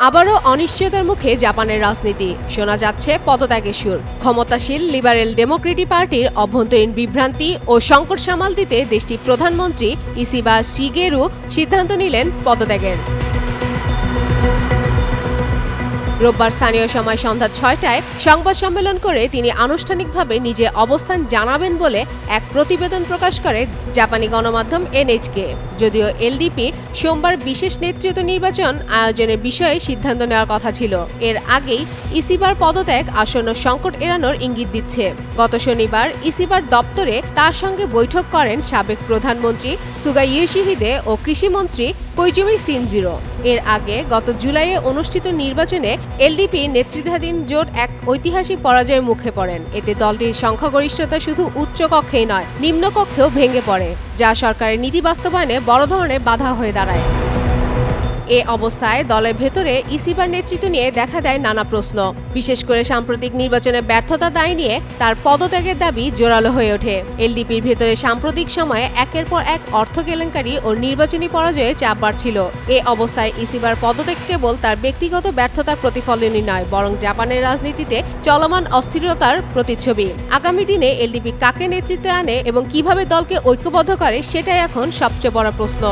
আবারও অনিশ্চয়তার মুখে জাপানের রাজনীতি, শোনা যাচ্ছে পদত্যাগের সুর। ক্ষমতাশীল লিবারেল ডেমোক্রেটিক পার্টির অভ্যন্তরীণ বিভ্রান্তি ও সংকট সামাল দিতে দেশটির প্রধানমন্ত্রী ইসিবা শিগেরু সিদ্ধান্ত নিলেন পদত্যাগের। রোববার স্থানীয় সময় সন্ধ্যা ৬টায় সংবাদ সম্মেলন করে তিনি আনুষ্ঠানিকভাবে নিজের অবস্থান জানাবেন বলে এক প্রতিবেদন প্রকাশ করে জাপানি গণমাধ্যম এনএইচকে। যদিও এলডিপি সোমবার বিশেষ নেতৃত্ব নির্বাচন আয়োজনের বিষয়ে সিদ্ধান্ত নেওয়ার কথা ছিল, এর আগেই ইসিবার পদত্যাগ আসন্ন সংকট এড়ানোর ইঙ্গিত দিচ্ছে। গত শনিবার ইসিবার দপ্তরে তার সঙ্গে বৈঠক করেন সাবেক প্রধানমন্ত্রী সুগা ইয়োশিহিদে ও কৃষিমন্ত্রী কোইজুমি শিনজিরো। এর আগে গত জুলাইয়ে অনুষ্ঠিত নির্বাচনে এলডিপি নেতৃত্বাধীন জোট এক ঐতিহাসিক পরাজয়ের মুখে পড়েন। এতে দলটির সংখ্যাগরিষ্ঠতা শুধু উচ্চ কক্ষেই নয়, নিম্ন কক্ষেও ভেঙে পড়ে, যা সরকারের নীতি বাস্তবায়নে বড় ধরনের বাধা হয়ে দাঁড়ায়। এ অবস্থায় দলের ভেতরে ইসিবার নেতৃত্ব নিয়ে দেখা দেয় নানা প্রশ্ন। বিশেষ করে সাম্প্রতিক নির্বাচনে ব্যর্থতা দায় নিয়ে তার পদত্যাগের দাবি জোরালো হয়ে ওঠে। এলডিপির ভেতরে সাম্প্রতিক সময়ে একের পর এক অর্থ কেলেঙ্কারি ও নির্বাচনী পরাজয়ে চাপ বাড়ছিল। এ অবস্থায় ইসিবার পদত্যাগ কেবল তার ব্যক্তিগত ব্যর্থতার প্রতিফলনই নয়, বরং জাপানের রাজনীতিতে চলমান অস্থিরতার প্রতিচ্ছবি। আগামী দিনে এলডিপি কাকে নেতৃত্বে আনে এবং কিভাবে দলকে ঐক্যবদ্ধ করে, সেটাই এখন সবচেয়ে বড় প্রশ্ন।